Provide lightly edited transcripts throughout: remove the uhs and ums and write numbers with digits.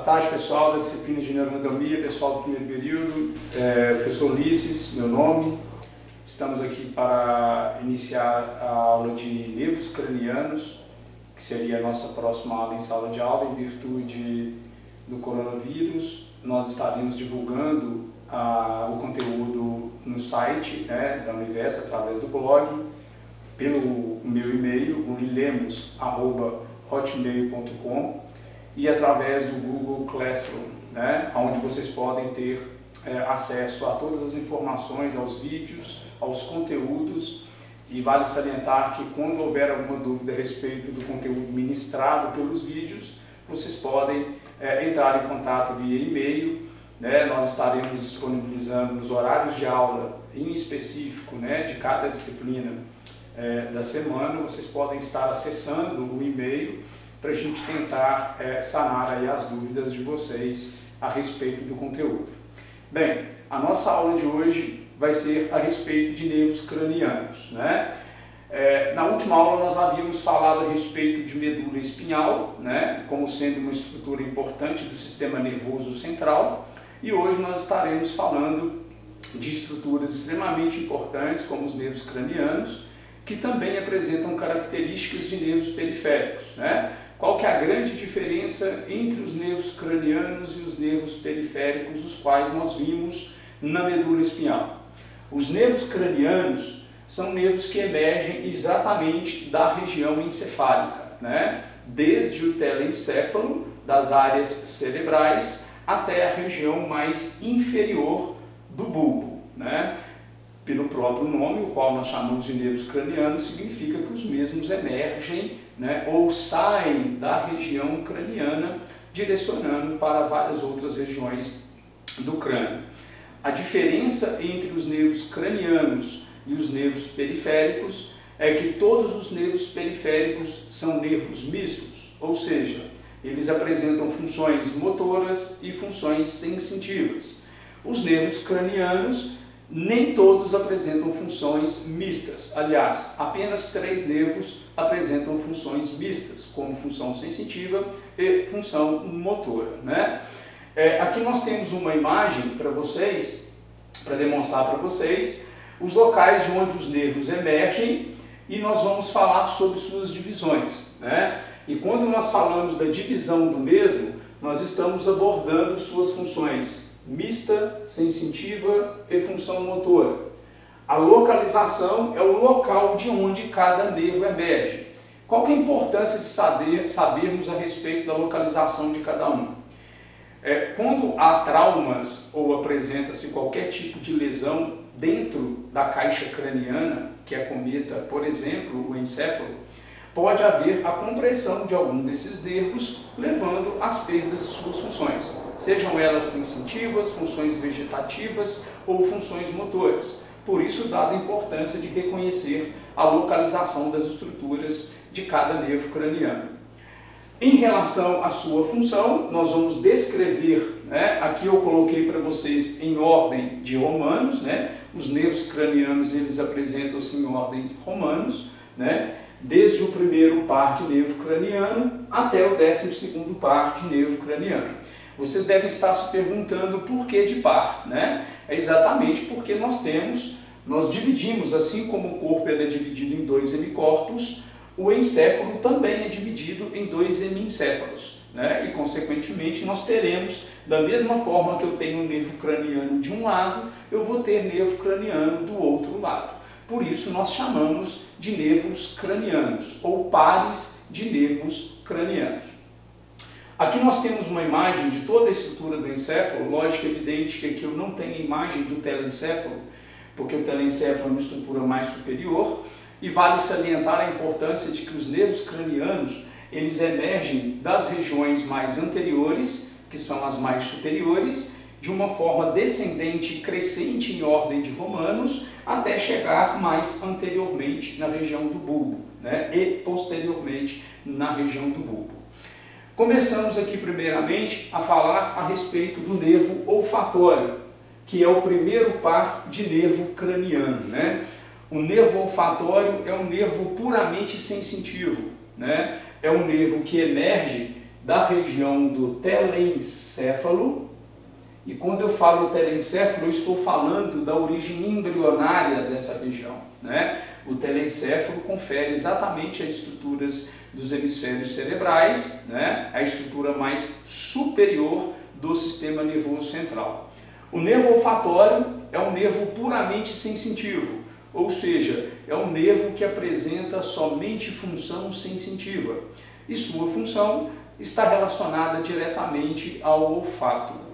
tarde, pessoal da disciplina de neuroanatomia, pessoal do primeiro período, professor Ulisses, meu nome. Estamos aqui para iniciar a aula de nervos cranianos, que seria a nossa próxima aula em sala de aula, em virtude do coronavírus. Nós estaremos divulgando o conteúdo no site da Univers, através do blog, pelo meu e-mail, unilemos@hotmail.com, e através do Google Classroom, onde vocês podem ter acesso a todas as informações, aos vídeos, aos conteúdos. E vale salientar que quando houver alguma dúvida a respeito do conteúdo ministrado pelos vídeos, vocês podem entrar em contato via e-mail. Nós estaremos disponibilizando nos horários de aula em específico de cada disciplina da semana. Vocês podem estar acessando o e-mail para a gente tentar sanar aí as dúvidas de vocês a respeito do conteúdo. Bem, a nossa aula de hoje vai ser a respeito de nervos cranianos. Na última aula nós havíamos falado a respeito de medula espinhal, como sendo uma estrutura importante do sistema nervoso central, e hoje nós estaremos falando de estruturas extremamente importantes, como os nervos cranianos, que também apresentam características de nervos periféricos. Qual que é a grande diferença entre os nervos cranianos e os nervos periféricos, os quais nós vimos na medula espinhal? Os nervos cranianos são nervos que emergem exatamente da região encefálica, desde o telencéfalo, das áreas cerebrais, até a região mais inferior do bulbo. Pelo próprio nome, o qual nós chamamos de nervos cranianos, significa que os mesmos emergem ou saem da região craniana, direcionando para várias outras regiões do crânio. A diferença entre os nervos cranianos e os nervos periféricos é que todos os nervos periféricos são nervos mistos, ou seja, eles apresentam funções motoras e funções sensitivas. Os nervos cranianos nem todos apresentam funções mistas. Aliás, apenas 3 nervos apresentam funções mistas, como função sensitiva e função motora. Aqui nós temos uma imagem para vocês, para demonstrar para vocês os locais de onde os nervos emergem, e nós vamos falar sobre suas divisões. E quando nós falamos da divisão do mesmo, nós estamos abordando suas funções mista, sensitiva e função motora. A localização é o local de onde cada nervo emerge. Qual que é a importância de sabermos a respeito da localização de cada um? Quando há traumas ou apresenta-se qualquer tipo de lesão dentro da caixa craniana, que acometa, por exemplo, o encéfalo, pode haver a compressão de algum desses nervos, levando às perdas de suas funções, sejam elas sensitivas, funções vegetativas ou funções motoras. Por isso, dada a importância de reconhecer a localização das estruturas de cada nervo craniano. Em relação à sua função, nós vamos descrever, aqui eu coloquei para vocês em ordem de romanos, os nervos cranianos eles apresentam-se em ordem de romanos, desde o primeiro par de nervo craniano até o 12º par de nervo craniano. Vocês devem estar se perguntando por que de par, É exatamente porque nós dividimos, assim como o corpo é dividido em 2 hemicorpos, o encéfalo também é dividido em 2 hemiencéfalos, E consequentemente nós teremos, da mesma forma que eu tenho um nervo craniano de um lado, eu vou ter nervo craniano do outro lado. Por isso nós chamamos de nervos cranianos, ou pares de nervos cranianos. Aqui nós temos uma imagem de toda a estrutura do encéfalo. Lógico, é evidente que aqui eu não tenho a imagem do telencéfalo, porque o telencéfalo é uma estrutura mais superior, e vale salientar a importância de que os nervos cranianos eles emergem das regiões mais anteriores, que são as mais superiores, de uma forma descendente e crescente em ordem de romanos, até chegar mais anteriormente na região do bulbo, e posteriormente na região do bulbo. Começamos aqui primeiramente a falar a respeito do nervo olfatório, que é o primeiro par de nervo craniano. O nervo olfatório é um nervo puramente sensitivo, É um nervo que emerge da região do telencéfalo. E quando eu falo telencéfalo, eu estou falando da origem embrionária dessa região, né? O telencéfalo confere exatamente as estruturas dos hemisférios cerebrais, né? A estrutura mais superior do sistema nervoso central. O nervo olfatório é um nervo puramente sensitivo, ou seja, é um nervo que apresenta somente função sensitiva, e sua função está relacionada diretamente ao olfato.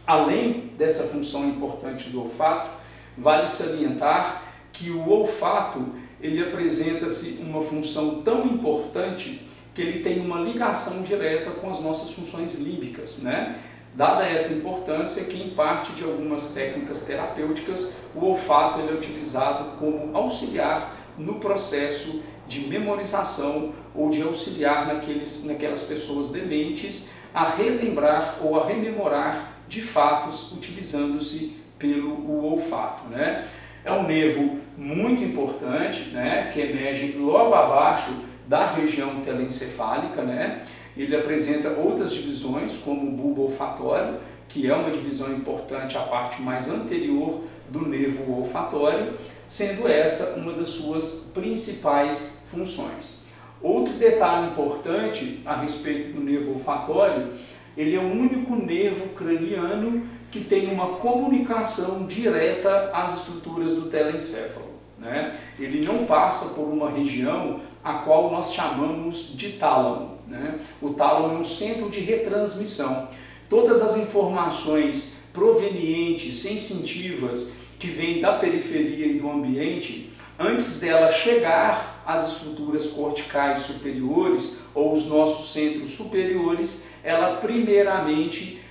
Além dessa função importante do olfato, vale salientar que o olfato ele apresenta-se uma função tão importante que ele tem uma ligação direta com as nossas funções límbicas, né? Dada essa importância que em parte de algumas técnicas terapêuticas, o olfato ele é utilizado como auxiliar no processo de memorização ou de auxiliar naquelas pessoas dementes a relembrar ou a rememorar de fatos utilizando-se pelo olfato, né? É um nervo muito importante, né, que emerge logo abaixo da região telencefálica, né? Ele apresenta outras divisões, como o bulbo olfatório, que é uma divisão importante, a parte mais anterior do nervo olfatório, sendo essa uma das suas principais funções. Outro detalhe importante a respeito do nervo olfatório, ele é o único nervo craniano que tem uma comunicação direta às estruturas do telencéfalo, né? Ele não passa por uma região a qual nós chamamos de tálamo, né? O tálamo é um centro de retransmissão. Todas as informações provenientes, sensitivas, que vêm da periferia e do ambiente, antes dela chegar às estruturas corticais superiores ou os nossos centros superiores, ela primeiramente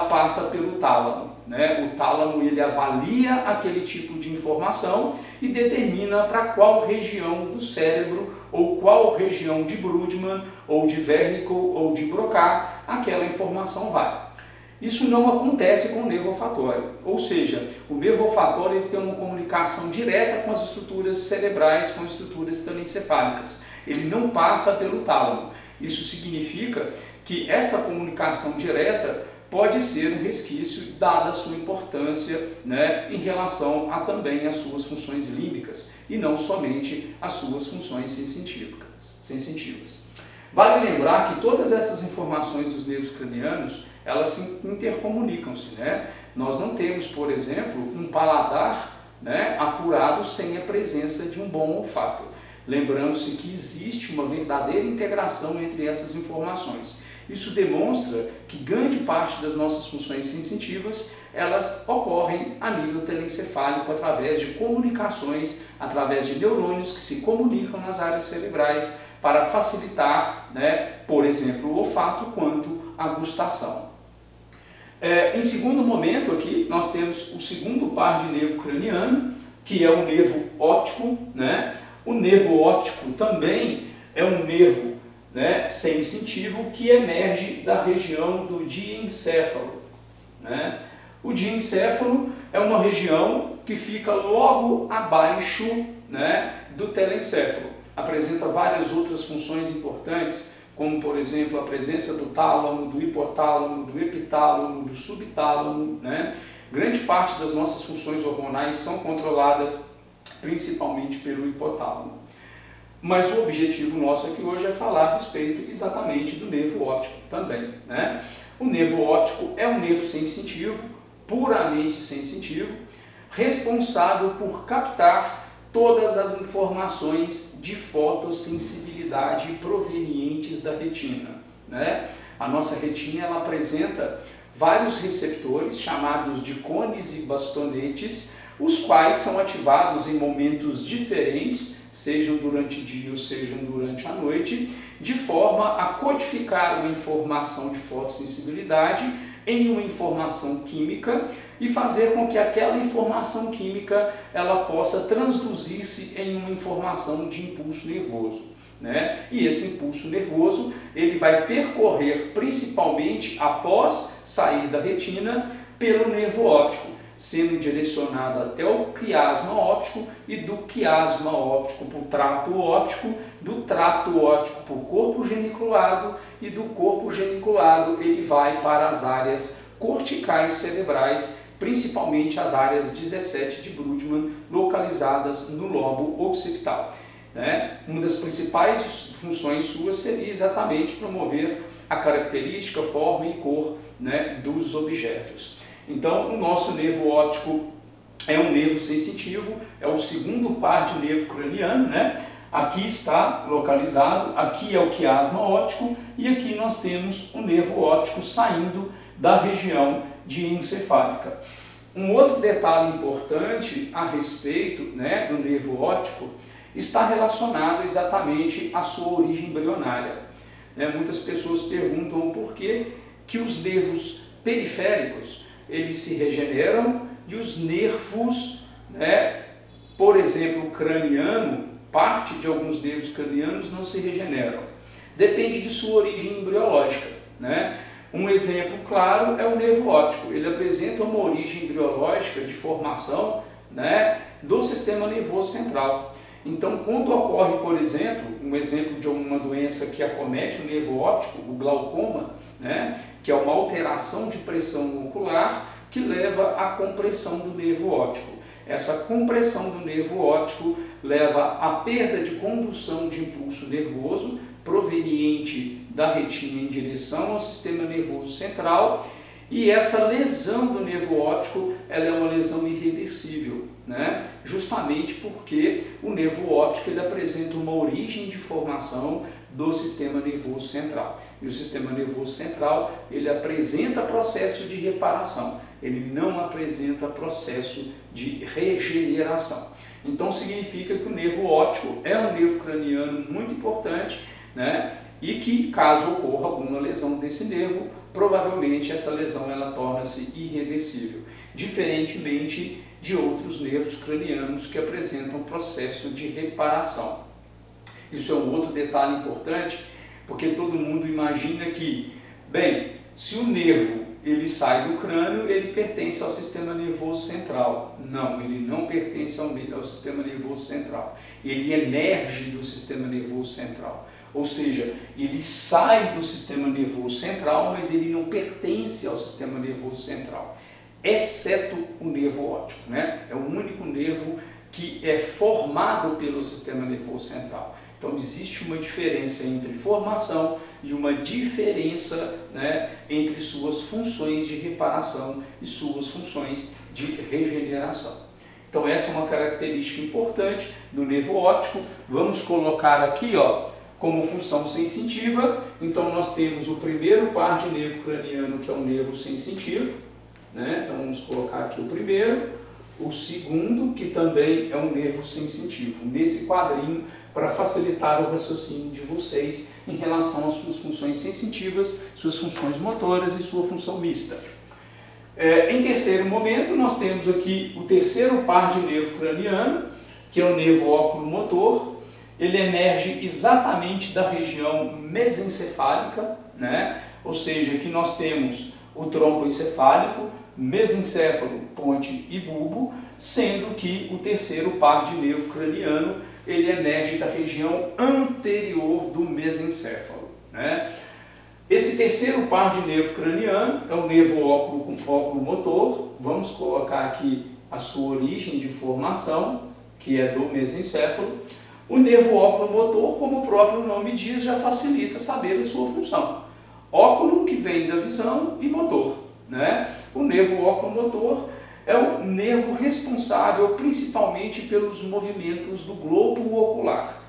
passa pelo tálamo, né? O tálamo ele avalia aquele tipo de informação e determina para qual região do cérebro ou qual região de Brodmann ou de Wernicke ou de Broca aquela informação vai. Isso não acontece com o nervo olfatório, ou seja, o nervo olfatório ele tem uma comunicação direta com as estruturas cerebrais, com as estruturas telencefálicas. Ele não passa pelo tálamo. Isso significa que essa comunicação direta pode ser um resquício, dada a sua importância, né, em relação a também as suas funções límbicas, e não somente as suas funções sensitivas. Vale lembrar que todas essas informações dos nervos cranianos, elas se intercomunicam-se, né? Nós não temos, por exemplo, um paladar, né, apurado sem a presença de um bom olfato. Lembrando-se que existe uma verdadeira integração entre essas informações. Isso demonstra que grande parte das nossas funções sensitivas, elas ocorrem a nível telencefálico através de comunicações, através de neurônios que se comunicam nas áreas cerebrais para facilitar, né, por exemplo, o olfato quanto a gustação. Em segundo momento aqui, nós temos o segundo par de nervo craniano, que é o nervo óptico, né? O nervo óptico também é um nervo, né, sensitivo que emerge da região do diencéfalo, né? O diencéfalo é uma região que fica logo abaixo, né, do telencéfalo. Apresenta várias outras funções importantes, como por exemplo a presença do tálamo, do hipotálamo, do epitálamo, do subtálamo, né? Grande parte das nossas funções hormonais são controladas principalmente pelo hipotálamo. Mas o objetivo nosso aqui hoje é falar a respeito exatamente do nervo óptico também, né? O nervo óptico é um nervo sensitivo, puramente sensitivo, responsável por captar todas as informações de fotossensibilidade provenientes da retina, né? A nossa retina ela apresenta vários receptores chamados de cones e bastonetes, os quais são ativados em momentos diferentes, sejam durante o dia ou sejam durante a noite, de forma a codificar uma informação de fotossensibilidade em uma informação química e fazer com que aquela informação química ela possa transduzir-se em uma informação de impulso nervoso, né? E esse impulso nervoso ele vai percorrer principalmente após sair da retina pelo nervo óptico, sendo direcionada até o quiasma óptico e do quiasma óptico para o trato óptico, do trato óptico para o corpo geniculado e do corpo geniculado ele vai para as áreas corticais cerebrais, principalmente as áreas 17 de Brodmann, localizadas no lobo occipital. Uma das principais funções suas seria exatamente promover a característica, forma e cor dos objetos. Então, o nosso nervo óptico é um nervo sensitivo, é o segundo par de nervo craniano, Aqui está localizado, aqui é o quiasma óptico e aqui nós temos o nervo óptico saindo da região diencefálica. Um outro detalhe importante a respeito do nervo óptico está relacionado exatamente à sua origem embrionária. Muitas pessoas perguntam por que os nervos periféricos eles se regeneram e os nervos, por exemplo, craniano, parte de alguns nervos cranianos não se regeneram. Depende de sua origem embriológica. Um exemplo claro é o nervo óptico. Ele apresenta uma origem embriológica de formação do sistema nervoso central. Então, quando ocorre, por exemplo, um exemplo de uma doença que acomete o nervo óptico, o glaucoma, que é uma alteração de pressão ocular que leva à compressão do nervo óptico. Essa compressão do nervo óptico leva à perda de condução de impulso nervoso proveniente da retina em direção ao sistema nervoso central, e essa lesão do nervo óptico ela é uma lesão irreversível, justamente porque o nervo óptico ele apresenta uma origem de formação do sistema nervoso central. E o sistema nervoso central ele apresenta processo de reparação, ele não apresenta processo de regeneração. Então significa que o nervo óptico é um nervo craniano muito importante, e que caso ocorra alguma lesão desse nervo, provavelmente essa lesão ela torna-se irreversível, diferentemente de outros nervos cranianos que apresentam processo de reparação. Isso é um outro detalhe importante, porque todo mundo imagina que, bem, se o nervo ele sai do crânio, ele pertence ao sistema nervoso central. Não, ele não pertence ao sistema nervoso central. Ele emerge do sistema nervoso central. Ou seja, ele sai do sistema nervoso central, mas ele não pertence ao sistema nervoso central, exceto o nervo óptico, É o único nervo que é formado pelo sistema nervoso central. Então existe uma diferença entre formação e uma diferença entre suas funções de reparação e suas funções de regeneração. Então essa é uma característica importante do nervo óptico. Vamos colocar aqui como função sensitiva. Então nós temos o primeiro par de nervo craniano, que é o nervo sensitivo, Então vamos colocar aqui o primeiro. O segundo, que também é um nervo sensitivo, nesse quadrinho, para facilitar o raciocínio de vocês em relação às suas funções sensitivas, suas funções motoras e sua função mista. Em terceiro momento, nós temos aqui o terceiro par de nervo craniano, que é o nervo oculomotor. Ele emerge exatamente da região mesencefálica, Ou seja, que nós temos o tronco encefálico, mesencéfalo, ponte e bulbo, sendo que o terceiro par de nervo craniano ele emerge da região anterior do mesencéfalo. Esse terceiro par de nervo craniano é o nervo oculomotor. Vamos colocar aqui a sua origem de formação, que é do mesencéfalo. O nervo oculomotor, como o próprio nome diz, já facilita saber a sua função. Óculo, que vem da visão, e motor. O nervo oculomotor é o nervo responsável principalmente pelos movimentos do globo ocular,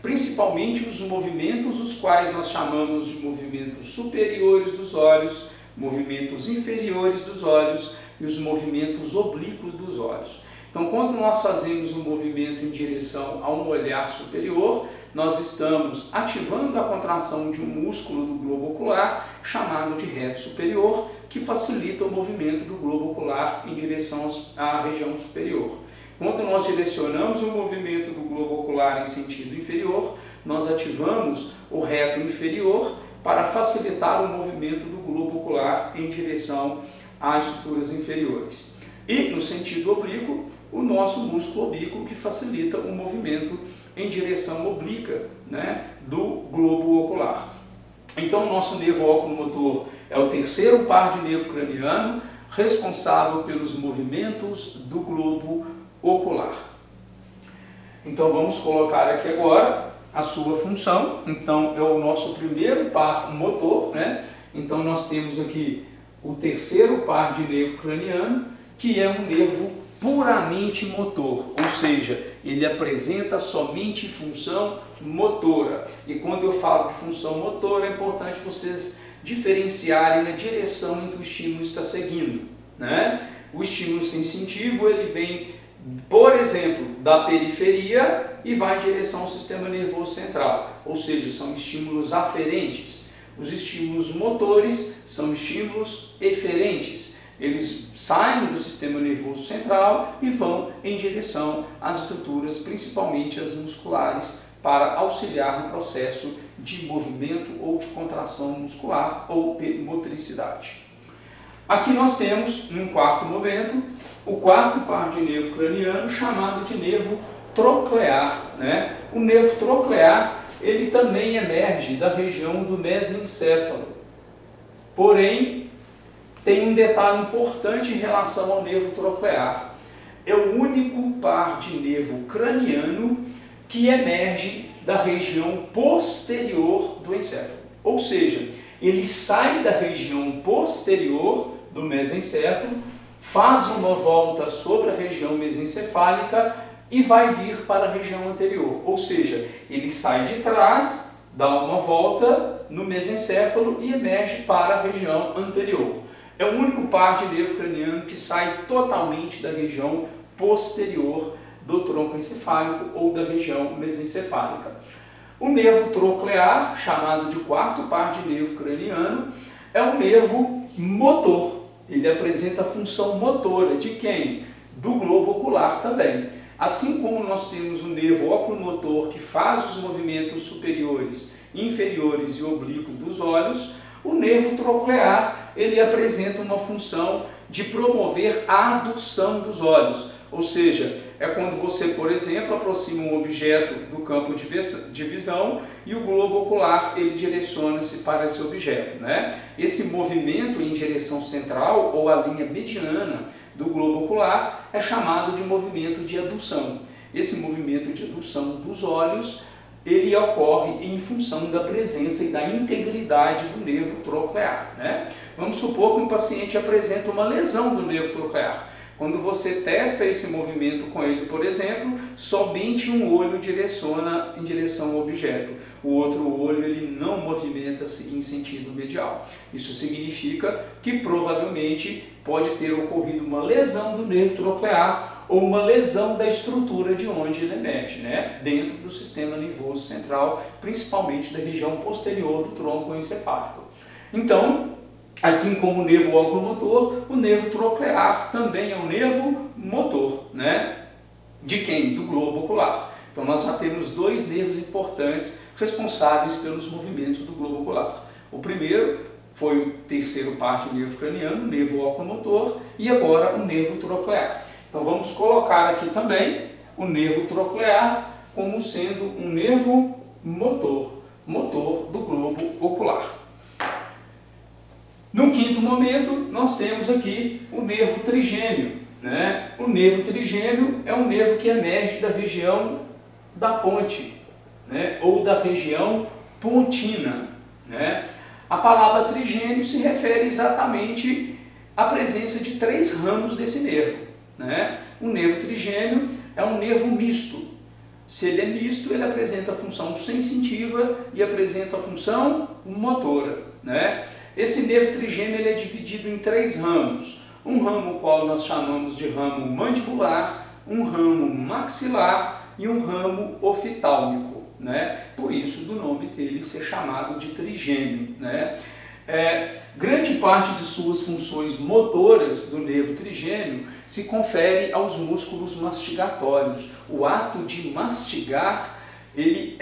Principalmente os movimentos os quais nós chamamos de movimentos superiores dos olhos, movimentos inferiores dos olhos e os movimentos oblíquos dos olhos. Então, quando nós fazemos um movimento em direção a um olhar superior, nós estamos ativando a contração de um músculo do globo ocular, chamado de reto superior, que facilita o movimento do globo ocular em direção à região superior. Quando nós direcionamos o movimento do globo ocular em sentido inferior, nós ativamos o reto inferior para facilitar o movimento do globo ocular em direção às estruturas inferiores. E no sentido oblíquo, o nosso músculo oblíquo, que facilita o movimento em direção oblíqua, né, do globo ocular. Então, o nosso nervo oculomotor é o terceiro par de nervo craniano, responsável pelos movimentos do globo ocular. Então, vamos colocar aqui agora a sua função. Então, é o nosso primeiro par motor, né? Então, nós temos aqui o terceiro par de nervo craniano, que é um nervo puramente motor, ou seja, ele apresenta somente função motora. E quando eu falo de função motora, é importante vocês diferenciarem a direção em que o estímulo está seguindo, né? O estímulo sensitivo, ele vem, por exemplo, da periferia e vai em direção ao sistema nervoso central, ou seja, são estímulos aferentes. Os estímulos motores são estímulos eferentes. Eles saem do sistema nervoso central e vão em direção às estruturas, principalmente as musculares, para auxiliar no processo de movimento ou de contração muscular ou de motricidade. Aqui nós temos, num quarto momento, o quarto par de nervo craniano, chamado de nervo troclear, né? O nervo troclear, ele também emerge da região do mesencéfalo. Porém, tem um detalhe importante em relação ao nervo troclear. É o único par de nervo craniano que emerge da região posterior do encéfalo. Ou seja, ele sai da região posterior do mesencéfalo, faz uma volta sobre a região mesencefálica e vai vir para a região anterior. Ou seja, ele sai de trás, dá uma volta no mesencéfalo e emerge para a região anterior. É o único par de nervo craniano que sai totalmente da região posterior do tronco encefálico ou da região mesencefálica. O nervo troclear, chamado de quarto par de nervo craniano, é um nervo motor. Ele apresenta a função motora de quem? Do globo ocular também. Assim como nós temos o nervo oculomotor, que faz os movimentos superiores, inferiores e oblíquos dos olhos, o nervo troclear, ele apresenta uma função de promover a adução dos olhos. Ou seja, é quando você, por exemplo, aproxima um objeto do campo de visão e o globo ocular, ele direciona-se para esse objeto, né? Esse movimento em direção central ou a linha mediana do globo ocular é chamado de movimento de adução. Esse movimento de adução dos olhos, ele ocorre em função da presença e da integridade do nervo troclear, né? Vamos supor que um paciente apresenta uma lesão do nervo troclear. Quando você testa esse movimento com ele, por exemplo, somente um olho direciona em direção ao objeto. O outro olho ele não movimenta-se em sentido medial. Isso significa que provavelmente pode ter ocorrido uma lesão do nervo troclear ou uma lesão da estrutura de onde ele emerge, né? Dentro do sistema nervoso central, principalmente da região posterior do tronco encefálico. Então, assim como o nervo oculomotor, o nervo troclear também é um nervo motor, né? De quem? Do globo ocular. Então nós já temos dois nervos importantes responsáveis pelos movimentos do globo ocular. O primeiro foi o terceiro par de nervo craniano, o nervo oculomotor, e agora o nervo troclear. Então vamos colocar aqui também o nervo troclear como sendo um nervo motor do globo ocular. No quinto momento, nós temos aqui o nervo trigêmeo, né? O nervo trigêmeo é um nervo que emerge da região da ponte, né? Ou da região pontina, né? A palavra trigêmeo se refere exatamente à presença de três ramos desse nervo, né? O nervo trigêmeo é um nervo misto. Se ele é misto, ele apresenta a função sensitiva e apresenta a função motora, né? Esse nervo trigêmeo ele é dividido em três ramos. Um ramo qual nós chamamos de ramo mandibular, um ramo maxilar e um ramo oftalmico, né? Por isso do nome dele ser chamado de trigêmeo, né? Grande parte de suas funções motoras do nervo trigêmeo se confere aos músculos mastigatórios. O ato de mastigar, ele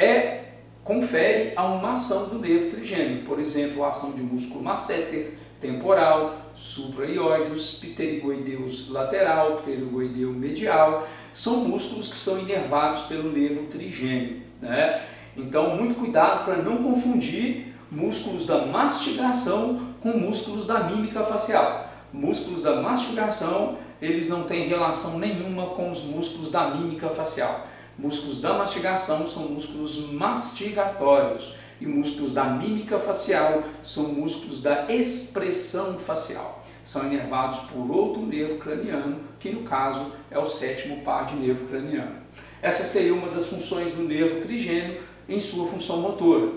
confere a uma ação do nervo trigêmeo, por exemplo, a ação de músculo masseter, temporal, supraioideus, pterigoideus lateral, pterigoideu medial, são músculos que são inervados pelo nervo trigêmeo, né? Então, muito cuidado para não confundir músculos da mastigação com músculos da mímica facial. Músculos da mastigação, eles não têm relação nenhuma com os músculos da mímica facial. Músculos da mastigação são músculos mastigatórios e músculos da mímica facial são músculos da expressão facial. São inervados por outro nervo craniano, que no caso é o 7º par de nervo craniano. Essa seria uma das funções do nervo trigêmeo em sua função motora.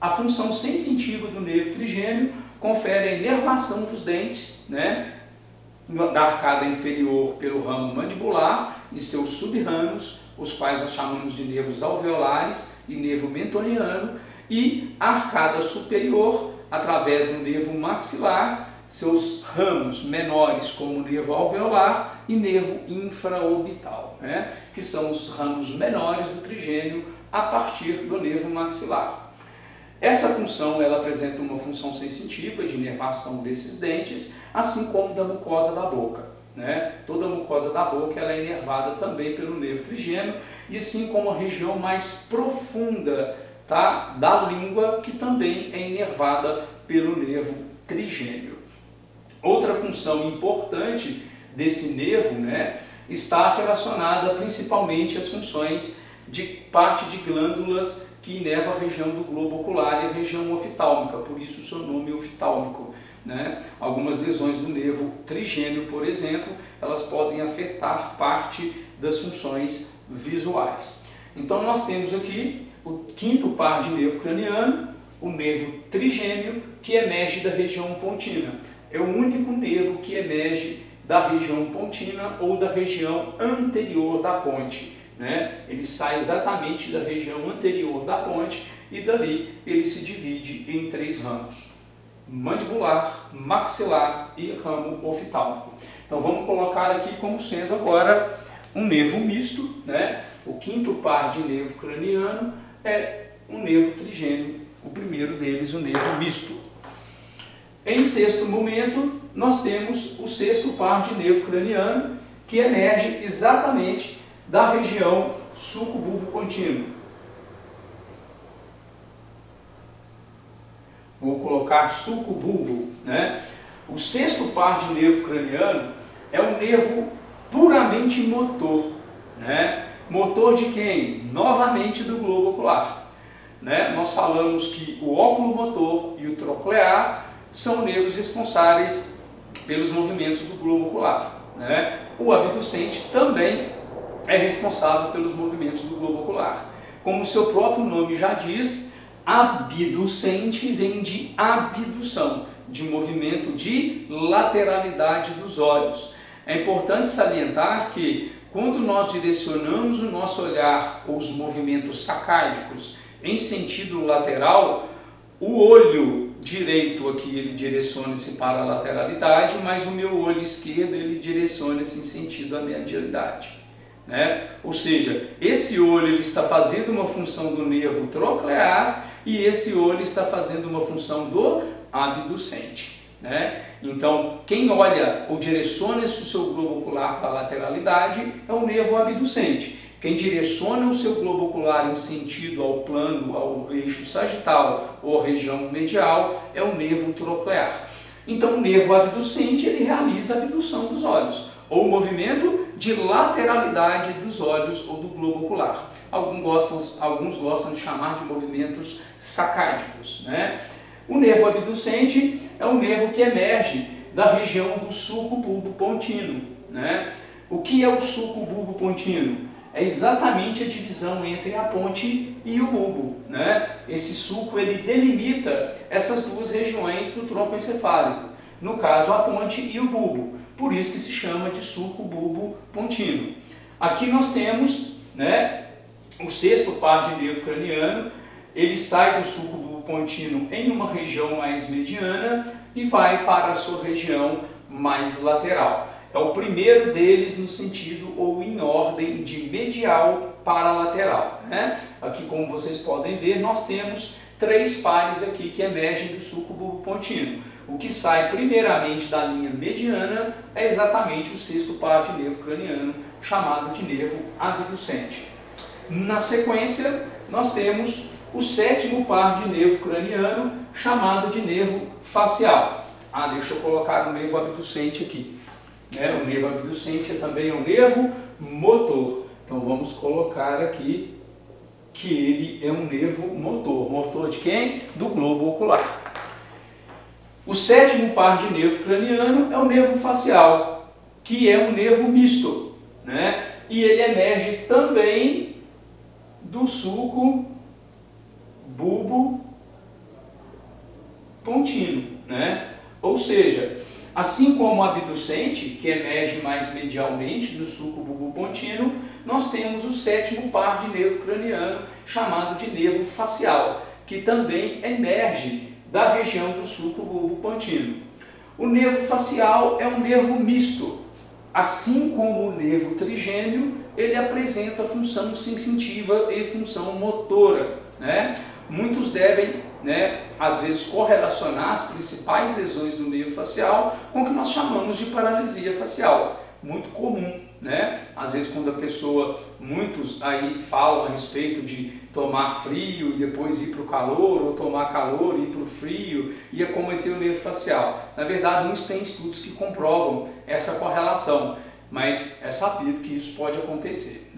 A função sensitiva do nervo trigêmeo confere a inervação dos dentes, né, da arcada inferior pelo ramo mandibular e seus subramos, os quais nós chamamos de nervos alveolares e nervo mentoniano, e a arcada superior através do nervo maxilar, seus ramos menores como o nervo alveolar e nervo infraorbital, né, que são os ramos menores do trigêmeo a partir do nervo maxilar. Essa função ela apresenta uma função sensitiva de inervação desses dentes, assim como da mucosa da boca, né? Toda a mucosa da boca ela é inervada também pelo nervo trigêmeo, e assim como a região mais profunda, tá, da língua, que também é inervada pelo nervo trigêmeo. Outra função importante desse nervo, né, está relacionada principalmente às funções de parte de glândulas que inerva a região do globo ocular e a região oftálmica, por isso o seu nome oftálmico, né? Algumas lesões do nervo trigêmeo, por exemplo, elas podem afetar parte das funções visuais. Então nós temos aqui o 5º par de nervo craniano, o nervo trigêmeo, que emerge da região pontina. É o único nervo que emerge da região pontina ou da região anterior da ponte, né? Ele sai exatamente da região anterior da ponte e dali ele se divide em 3 ramos: mandibular, maxilar e ramo oftálmico. Então vamos colocar aqui como sendo agora um nervo misto, né? O 5º par de nervo craniano é um nervo trigêmeo, o primeiro deles, o nervo misto. Em 6º momento, nós temos o 6º par de nervo craniano, que emerge exatamente da região sulco-bulbo contínuo. Vou colocar sulco-bulbo, né? O 6º par de nervo craniano é um nervo puramente motor, né? Motor de quem? Novamente do globo ocular, né? Nós falamos que o óculo motor e o troclear são nervos responsáveis pelos movimentos do globo ocular, né? O abducente também é responsável pelos movimentos do globo ocular. Como o seu próprio nome já diz, abducente vem de abdução, de movimento de lateralidade dos olhos. É importante salientar que quando nós direcionamos o nosso olhar ou os movimentos sacárdicos em sentido lateral, o olho direito aqui ele direciona-se para a lateralidade, mas o meu olho esquerdo ele direciona-se em sentido à medialidade, né? Ou seja, esse olho ele está fazendo uma função do nervo troclear e esse olho está fazendo uma função do abducente, né? Então, quem olha ou direciona o seu globo ocular para a lateralidade é o nervo abducente. Quem direciona o seu globo ocular em sentido ao plano, ao eixo sagital ou à região medial é o nervo troclear. Então, o nervo abducente ele realiza a abdução dos olhos, ou o movimento de lateralidade dos olhos ou do globo ocular. Alguns gostam de chamar de movimentos sacárdicos, né? O nervo abducente é um nervo que emerge da região do sulco bulbo pontino, né? O que é o sulco bulbo pontino? É exatamente a divisão entre a ponte e o bulbo, né? Esse sulco ele delimita essas duas regiões do tronco encefálico, no caso a ponte e o bulbo, por isso que se chama de sulco bulbo pontino. Aqui nós temos, né, o 6º par de nervo craniano, ele sai do sulco bulbo pontino em uma região mais mediana e vai para a sua região mais lateral. É o primeiro deles no sentido ou em ordem de medial para lateral, né? Aqui, como vocês podem ver, nós temos 3 pares aqui que emergem do sulco bulbo pontino. O que sai primeiramente da linha mediana é exatamente o sexto par de nervo craniano, chamado de nervo abducente. Na sequência, nós temos o sétimo par de nervo craniano, chamado de nervo facial. Deixa eu colocar o nervo abducente aqui. O nervo abducente também é um nervo motor. Então vamos colocar aqui que ele é um nervo motor. Motor de quem? Do globo ocular. O sétimo par de nervo craniano é o nervo facial, que é um nervo misto, E ele emerge também do sulco bulbo-pontino, Ou seja, assim como o abducente, que emerge mais medialmente do sulco bulbo-pontino, nós temos o sétimo par de nervo craniano, chamado de nervo facial, que também emerge da região do sulco bulbo-pontino. O nervo facial é um nervo misto. Assim como o nervo trigêmeo, ele apresenta função sensitiva e função motora, Muitos devem, às vezes, correlacionar as principais lesões do nervo facial com o que nós chamamos de paralisia facial. Muito comum, Às vezes, quando a pessoa, muitos aí falam a respeito de tomar frio e depois ir para o calor, ou tomar calor e ir para o frio e acometer o nervo facial. Na verdade, não tem estudos que comprovam essa correlação, mas é sabido que isso pode acontecer,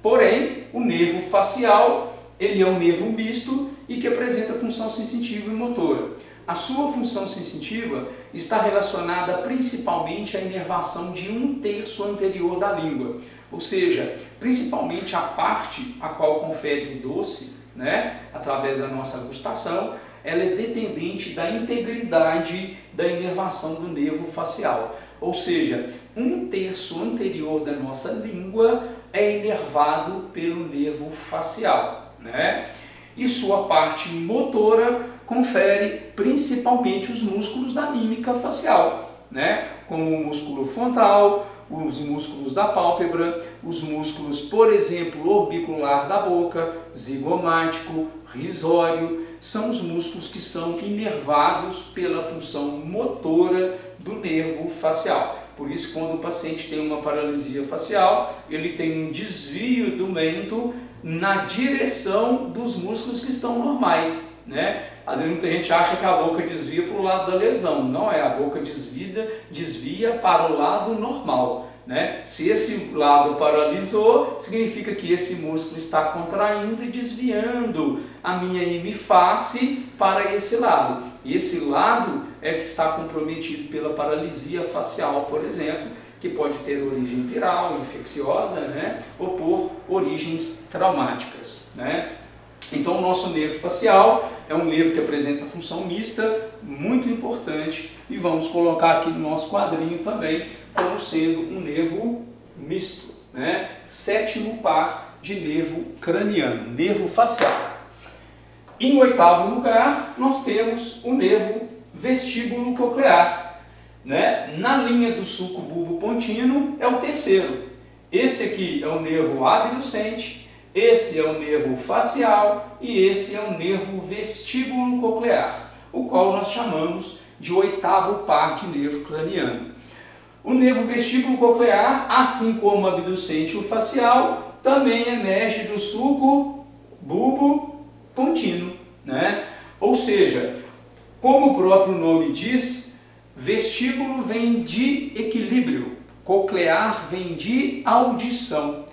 Porém, o nervo facial, ele é um nervo misto e que apresenta função sensitiva e motora. A sua função sensitiva está relacionada principalmente à inervação de 1/3 anterior da língua, ou seja, principalmente a parte a qual confere o doce, através da nossa gustação, ela é dependente da integridade da inervação do nervo facial. Ou seja, 1/3 anterior da nossa língua é inervado pelo nervo facial, E sua parte motora confere principalmente os músculos da mímica facial, como o músculo frontal, os músculos da pálpebra, os músculos, por exemplo, orbicular da boca, zigomático, risório, são os músculos que são inervados pela função motora do nervo facial. Por isso, quando o paciente tem uma paralisia facial, ele tem um desvio do mento na direção dos músculos que estão normais, Às vezes muita gente acha que a boca desvia para o lado da lesão. Não é, a boca desvia para o lado normal, Se esse lado paralisou, significa que esse músculo está contraindo e desviando a minha hemiface para esse lado. Esse lado é que está comprometido pela paralisia facial, por exemplo, que pode ter origem viral, infecciosa, ou por origens traumáticas, Então, o nosso nervo facial é um nervo que apresenta função mista, muito importante, e vamos colocar aqui no nosso quadrinho também como sendo um nervo misto, Sétimo par de nervo craniano, nervo facial. Em oitavo lugar, nós temos o nervo vestíbulo coclear, Na linha do sulco bulbo-pontino é o terceiro. Esse aqui é o nervo abducente, esse é o nervo facial e esse é o nervo vestíbulo coclear, o qual nós chamamos de oitavo par de nervo craniano. O nervo vestíbulo coclear, assim como o abducente e o facial, também emerge do sulco bulbo-pontino, Ou seja, como o próprio nome diz, vestíbulo vem de equilíbrio, coclear vem de audição.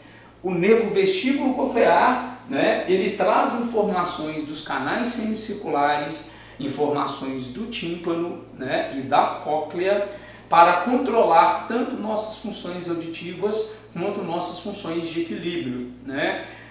O nervo vestíbulo coclear, ele traz informações dos canais semicirculares, informações do tímpano, e da cóclea, para controlar tanto nossas funções auditivas quanto nossas funções de equilíbrio,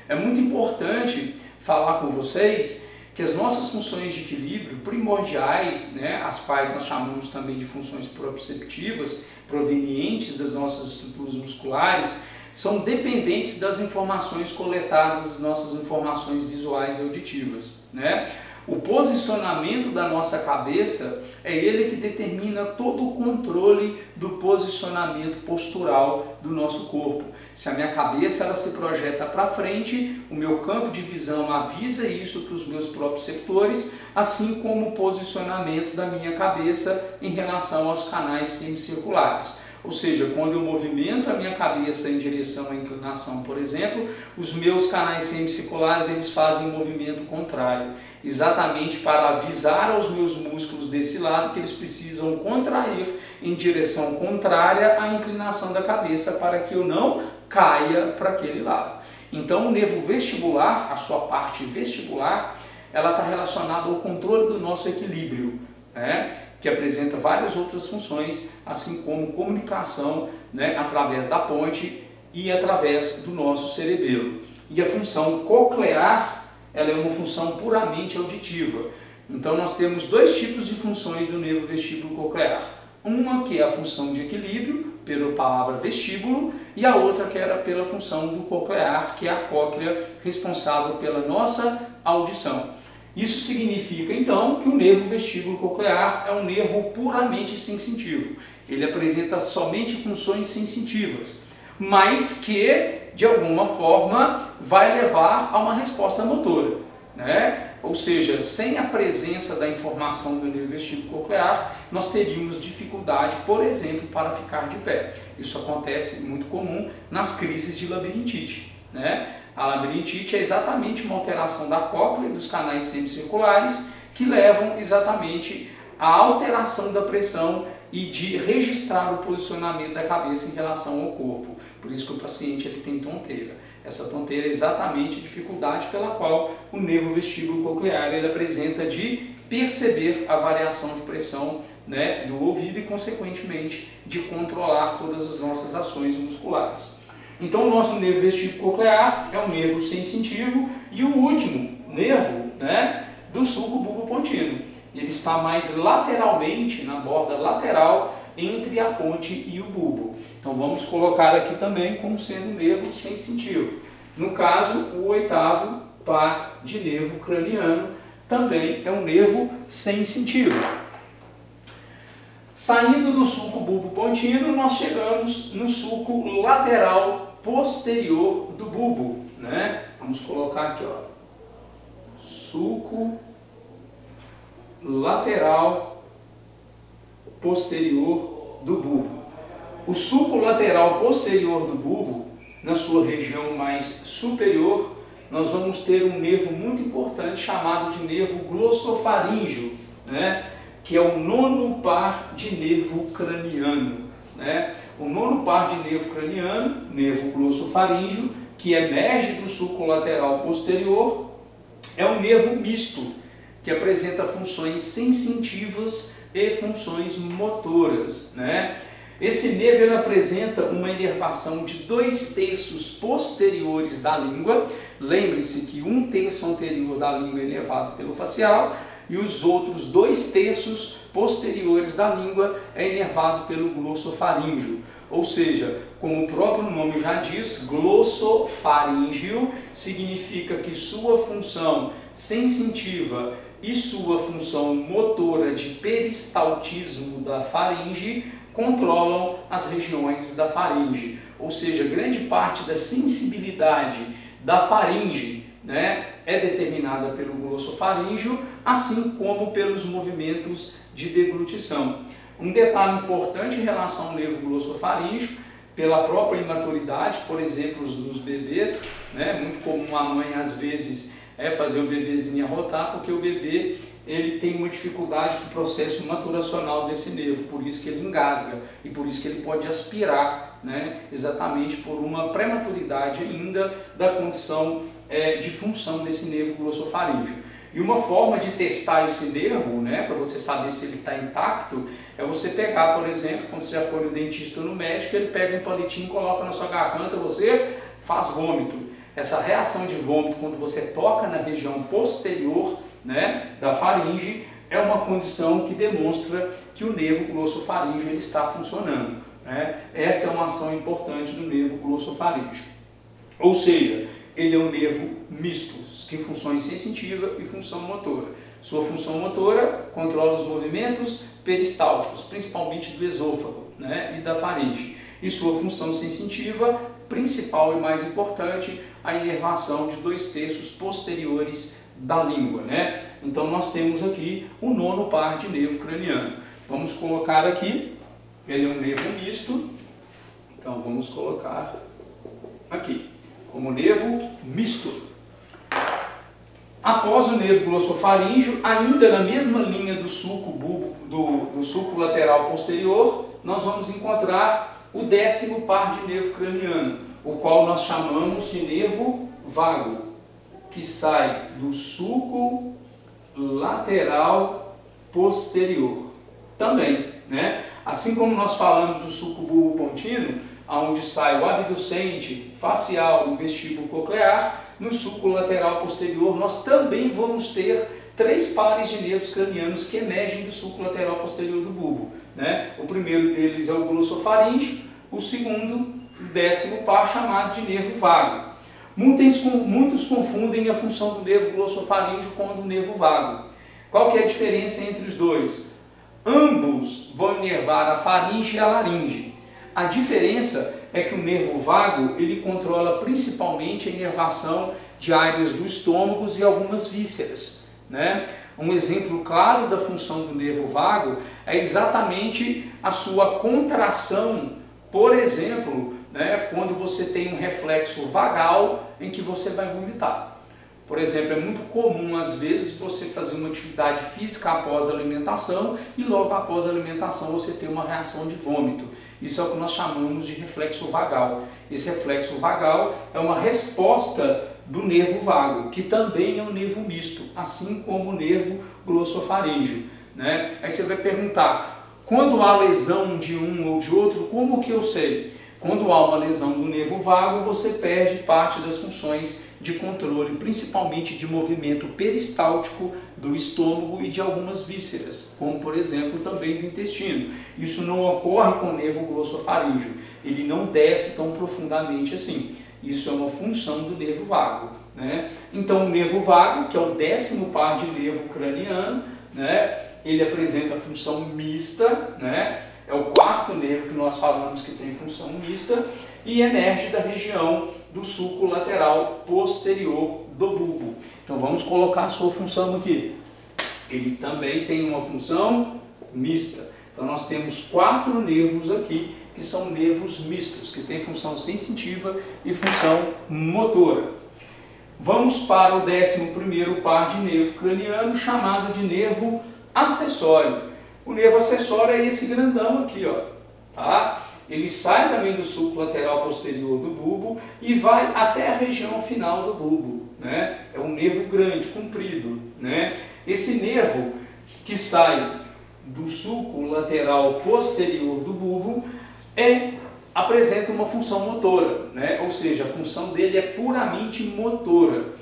É muito importante falar com vocês que as nossas funções de equilíbrio primordiais, as quais nós chamamos também de funções proprioceptivas, provenientes das nossas estruturas musculares, são dependentes das informações coletadas, nossas informações visuais e auditivas, né? O posicionamento da nossa cabeça é ele que determina todo o controle do posicionamento postural do nosso corpo. Se a minha cabeça ela se projeta para frente, o meu campo de visão avisa isso para os meus proprioceptores, assim como o posicionamento da minha cabeça em relação aos canais semicirculares. Ou seja, quando eu movimento a minha cabeça em direção à inclinação, por exemplo, os meus canais semicirculares eles fazem um movimento contrário, exatamente para avisar aos meus músculos desse lado que eles precisam contrair em direção contrária à inclinação da cabeça para que eu não caia para aquele lado. Então o nervo vestibular, a sua parte vestibular, ela está relacionada ao controle do nosso equilíbrio, né? Que apresenta várias outras funções, assim como comunicação, né, através da ponte e através do nosso cerebelo. E a função coclear, ela é uma função puramente auditiva. Então nós temos dois tipos de funções do nervo vestíbulo coclear. Uma que é a função de equilíbrio, pela palavra vestíbulo, e a outra que era pela função do coclear, que é a cóclea responsável pela nossa audição. Isso significa, então, que o nervo vestíbulo coclear é um nervo puramente sensitivo. Ele apresenta somente funções sensitivas, mas que, de alguma forma, vai levar a uma resposta motora, né? Ou seja, sem a presença da informação do nervo vestíbulo coclear, nós teríamos dificuldade, por exemplo, para ficar de pé. Isso acontece muito comum nas crises de labirintite, né? A labirintite é exatamente uma alteração da cóclea e dos canais semicirculares que levam exatamente à alteração da pressão e de registrar o posicionamento da cabeça em relação ao corpo. Por isso que o paciente ele tem tonteira. Essa tonteira é exatamente a dificuldade pela qual o nervo vestíbulo coclear ele apresenta de perceber a variação de pressão, né, do ouvido e, consequentemente, de controlar todas as nossas ações musculares. Então o nosso nervo vestíbulo coclear é um nervo sensitivo e o último nervo, né, do sulco bulbopontino. Ele está mais lateralmente, na borda lateral, entre a ponte e o bulbo. Então vamos colocar aqui também como sendo um nervo sensitivo. No caso, o oitavo par de nervo craniano também é um nervo sensitivo. Saindo do sulco bulbopontino, nós chegamos no sulco lateral posterior do bulbo, né? Vamos colocar aqui, ó, sulco lateral posterior do bulbo. O sulco lateral posterior do bulbo, na sua região mais superior, nós vamos ter um nervo muito importante chamado de nervo glossofaríngeo, né? Que é o nono par de nervo craniano, né? O nono par de nervo craniano, nervo glossofaríngeo, que emerge do sulco lateral posterior, é um nervo misto, que apresenta funções sensitivas e funções motoras, né? Esse nervo ele apresenta uma inervação de 2/3 posteriores da língua. Lembre-se que 1/3 anterior da língua é inervado pelo facial e os outros 2/3 posteriores da língua é inervado pelo glossofaríngeo. Ou seja, como o próprio nome já diz, glossofaríngeo significa que sua função sensitiva e sua função motora de peristaltismo da faringe controlam as regiões da faringe. Ou seja, grande parte da sensibilidade da faringe, né, é determinada pelo glossofaríngeo, assim como pelos movimentos de deglutição. Um detalhe importante em relação ao nervo glossofaríngeo, pela própria imaturidade, por exemplo, nos bebês, né, muito comum a mãe às vezes fazer o bebezinho arrotar, porque o bebê ele tem uma dificuldade no processo maturacional desse nervo, por isso que ele engasga e por isso que ele pode aspirar, né, exatamente por uma prematuridade ainda da condição de função desse nervo glossofaríngeo. E uma forma de testar esse nervo, né, para você saber se ele está intacto, é você pegar, por exemplo, quando você já for no dentista ou no médico, ele pega um palitinho, coloca na sua garganta, você faz vômito. Essa reação de vômito, quando você toca na região posterior, né, da faringe, é uma condição que demonstra que o nervo glossofaríngeo ele está funcionando, né? Essa é uma ação importante do nervo glossofaríngeo. Ou seja, ele é um nervo misto, que tem função sensitiva e função motora. Sua função motora controla os movimentos peristálticos, principalmente do esôfago, né, e da faringe. E sua função sensitiva, principal e mais importante, a inervação de 2/3 posteriores da língua, né? Então nós temos aqui o 9º par de nervo craniano. Vamos colocar aqui, ele é um nervo misto, então vamos colocar aqui como nervo misto. Após o nervo glossofaríngeo, ainda na mesma linha do sulco bulbo, do sulco lateral posterior, nós vamos encontrar o 10º par de nervo craniano, o qual nós chamamos de nervo vago, que sai do sulco lateral posterior. Também, né? Assim como nós falamos do sulco bulbopontino, onde sai o abducente, facial e o vestíbulo coclear, no sulco lateral posterior nós também vamos ter 3 pares de nervos cranianos que emergem do sulco lateral posterior do bulbo, né? O primeiro deles é o glossofaríngeo, o segundo, o 10º par, chamado de nervo vago. Muitos confundem a função do nervo glossofaríngeo com a do nervo vago. Qual que é a diferença entre os dois? Ambos vão inervar a faringe e a laringe. A diferença é que o nervo vago ele controla principalmente a inervação de áreas do estômago e algumas vísceras, né? Um exemplo claro da função do nervo vago é exatamente a sua contração, por exemplo, né, quando você tem um reflexo vagal em que você vai vomitar. Por exemplo, é muito comum, às vezes, você fazer uma atividade física após a alimentação e logo após a alimentação você ter uma reação de vômito. Isso é o que nós chamamos de reflexo vagal. Esse reflexo vagal é uma resposta do nervo vago, que também é um nervo misto, assim como o nervo glossofaríngeo, né? Aí você vai perguntar, quando há lesão de um ou de outro, como que eu sei? Quando há uma lesão do nervo vago, você perde parte das funções de controle, principalmente de movimento peristáltico do estômago e de algumas vísceras, como por exemplo também do intestino. Isso não ocorre com o nervo glossofaríngeo, ele não desce tão profundamente assim. Isso é uma função do nervo vago, né? Então o nervo vago, que é o 10º par de nervo craniano, né? Ele apresenta função mista, né? É o 4º nervo que nós falamos que tem função mista e emerge da região do sulco lateral posterior do bulbo. Então vamos colocar a sua função aqui. Ele também tem uma função mista. Então nós temos 4 nervos aqui que são nervos mistos, que têm função sensitiva e função motora. Vamos para o 11º par de nervo craniano, chamado de nervo acessório. O nervo acessório é esse grandão aqui, ó, tá? Ele sai também do sulco lateral posterior do bulbo e vai até a região final do bulbo, né? É um nervo grande, comprido, né? Esse nervo que sai do sulco lateral posterior do bulbo apresenta uma função motora, né? Ou seja, a função dele é puramente motora.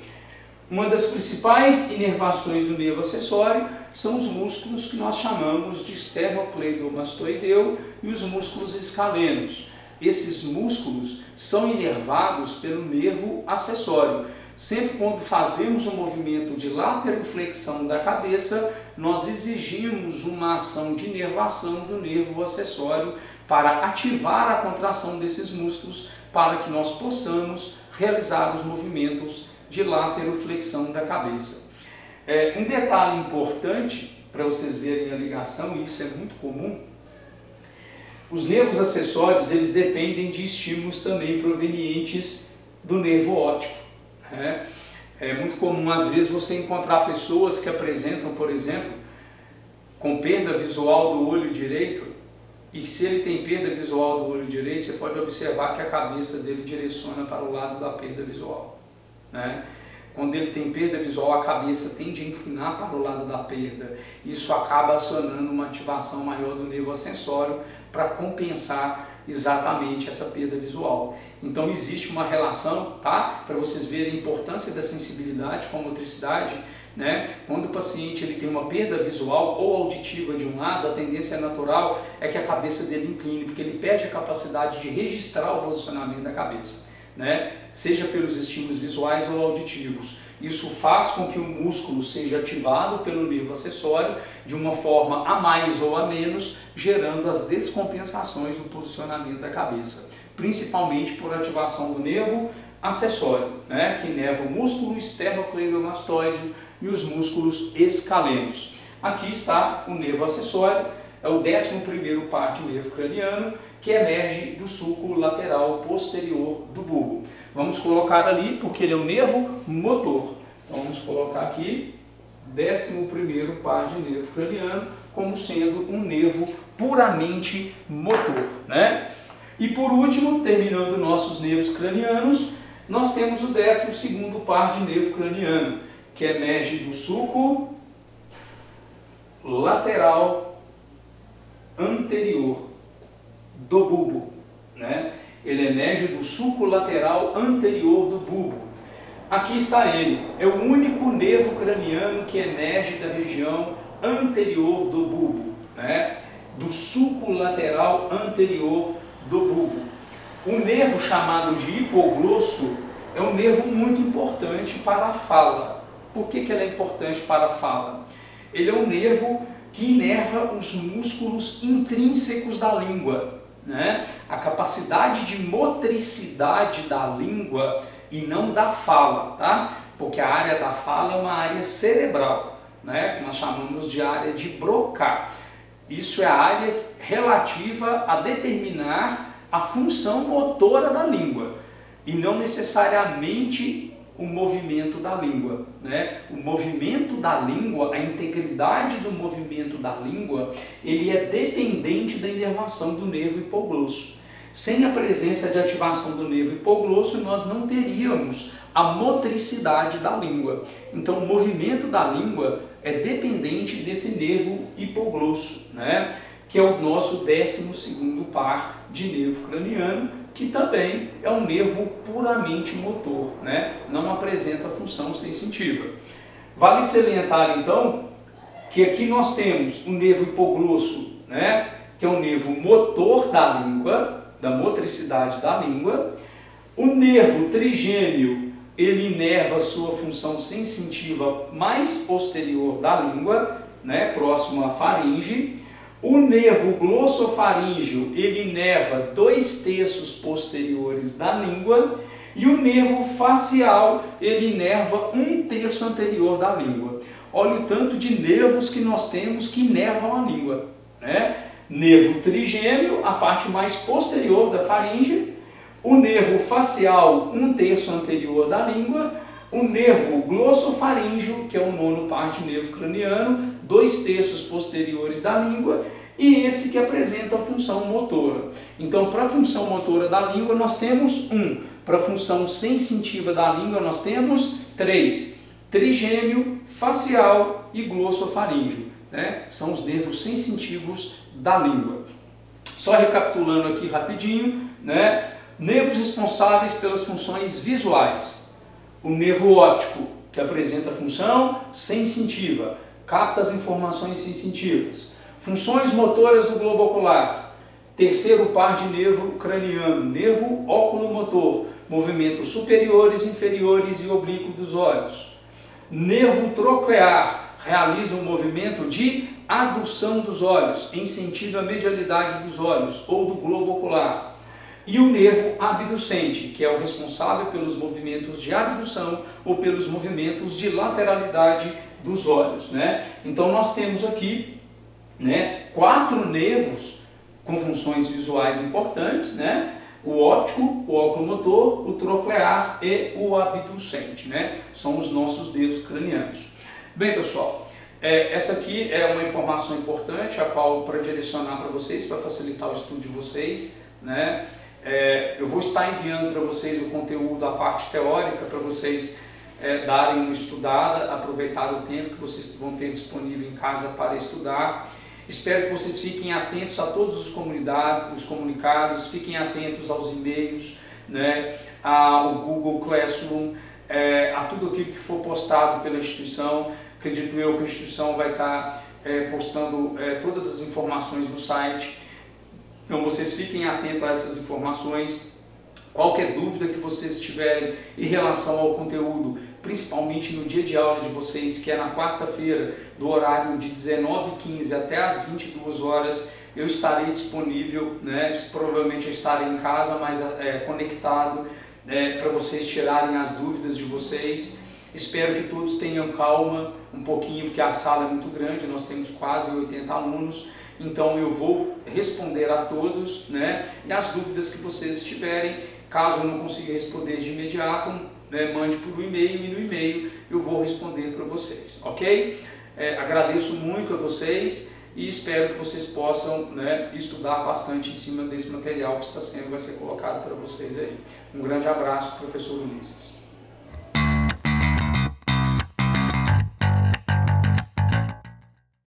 Uma das principais inervações do nervo acessório são os músculos que nós chamamos de esternocleidomastoideu e os músculos escalenos. Esses músculos são inervados pelo nervo acessório. Sempre quando fazemos um movimento de lateroflexão da cabeça, nós exigimos uma ação de inervação do nervo acessório para ativar a contração desses músculos para que nós possamos realizar os movimentos de lateroflexão da cabeça. Um detalhe importante para vocês verem a ligação, e isso é muito comum, os nervos acessórios eles dependem de estímulos também provenientes do nervo óptico, né? É muito comum às vezes você encontrar pessoas que apresentam, por exemplo, com perda visual do olho direito, e se ele tem perda visual do olho direito, você pode observar que a cabeça dele direciona para o lado da perda visual, né? Quando ele tem perda visual, a cabeça tende a inclinar para o lado da perda. Isso acaba acionando uma ativação maior do nervo acessório para compensar exatamente essa perda visual. Então existe uma relação, tá? Para vocês verem a importância da sensibilidade com a motricidade, né? Quando paciente ele tem uma perda visual ou auditiva de um lado, a tendência natural é que a cabeça dele incline, porque ele perde a capacidade de registrar o posicionamento da cabeça, né? Seja pelos estímulos visuais ou auditivos. Isso faz com que o músculo seja ativado pelo nervo acessório de uma forma a mais ou a menos, gerando as descompensações no posicionamento da cabeça, principalmente por ativação do nervo acessório, né, que inerva o músculo esternocleidomastoide e os músculos escalenos. Aqui está o nervo acessório, é o 11º par de nervo craniano, que emerge do sulco lateral posterior do bulbo. Vamos colocar ali, porque ele é o nervo motor. Então vamos colocar aqui 11º par de nervo craniano, como sendo um nervo puramente motor, né? E por último, terminando nossos nervos cranianos, nós temos o 12º par de nervo craniano, que emerge do sulco lateral anterior do bulbo, né? Ele emerge do sulco lateral anterior do bulbo. Aqui está ele, é o único nervo craniano que emerge da região anterior do bulbo, né? Do sulco lateral anterior do bulbo. O nervo chamado de hipoglosso é um nervo muito importante para a fala. Por que ele é importante para a fala? Ele é um nervo que inerva os músculos intrínsecos da língua, né? A capacidade de motricidade da língua e não da fala, tá? Porque a área da fala é uma área cerebral, né? Nós chamamos de área de Broca. Isso é a área relativa a determinar a função motora da língua e não necessariamente o movimento da língua, né? O movimento da língua, a integridade do movimento da língua, ele é dependente da inervação do nervo hipoglosso. Sem a presença de ativação do nervo hipoglosso, nós não teríamos a motricidade da língua. Então, o movimento da língua é dependente desse nervo hipoglosso, né? Que é o nosso 12º par de nervo craniano, que também é um nervo puramente motor, né? Não apresenta função sensitiva. Vale salientar, então, que aqui nós temos o nervo hipoglosso, né? Que é um nervo motor da língua, da motricidade da língua. O nervo trigêmeo, ele inerva sua função sensitiva mais posterior da língua, né? Próximo à faringe. O nervo glossofaríngeo, ele inerva 2/3 posteriores da língua, e o nervo facial, ele inerva 1/3 anterior da língua. Olha o tanto de nervos que nós temos que inervam a língua, né? Nervo trigêmeo, a parte mais posterior da faringe, o nervo facial, 1/3 anterior da língua, o nervo glossofaríngeo, que é o 9º par de nervo craniano, 2/3 posteriores da língua, e esse que apresenta a função motora. Então, para a função motora da língua, nós temos 1. Para a função sensitiva da língua, nós temos 3. Trigêmeo, facial e glossofaríngeo, né? São os nervos sensitivos da língua. Só recapitulando aqui rapidinho, né? Nervos responsáveis pelas funções visuais. O nervo óptico, que apresenta a função sensitiva, capta as informações sensitivas. Funções motoras do globo ocular. 3º par de nervo craniano, nervo oculomotor, movimentos superiores, inferiores e oblíquo dos olhos. Nervo troclear, realiza um movimento de adução dos olhos, em sentido à medialidade dos olhos ou do globo ocular. E o nervo abducente, que é o responsável pelos movimentos de abdução ou pelos movimentos de lateralidade dos olhos, né? Então nós temos aqui, né, 4 nervos com funções visuais importantes, né? O óptico, o oculomotor, o troclear e o abducente, né? São os nossos nervos cranianos. Bem, pessoal, essa aqui é uma informação importante, a qual para direcionar para vocês, para facilitar o estudo de vocês, né? Eu vou estar enviando para vocês o conteúdo da parte teórica para vocês darem uma estudada, aproveitar o tempo que vocês vão ter disponível em casa para estudar. Espero que vocês fiquem atentos a todos os comunicados, fiquem atentos aos e-mails, né, ao Google Classroom, a tudo aquilo que for postado pela instituição. acredito eu que a instituição vai estar postando todas as informações no site. Então vocês fiquem atentos a essas informações. Qualquer dúvida que vocês tiverem em relação ao conteúdo, principalmente no dia de aula de vocês, que é na quarta-feira, do horário de 19h15 até as 22 horas, eu estarei disponível, né? Provavelmente eu estarei em casa, mas conectado, para vocês tirarem as dúvidas de vocês. Espero que todos tenham calma um pouquinho, porque a sala é muito grande, nós temos quase 80 alunos, então eu vou responder a todos, né? E as dúvidas que vocês tiverem, caso eu não consiga responder de imediato, mande por um e-mail e no e-mail eu vou responder para vocês, ok? Agradeço muito a vocês e espero que vocês possam, né, estudar bastante em cima desse material que vai ser colocado para vocês aí. Um grande abraço, professor Ulisses.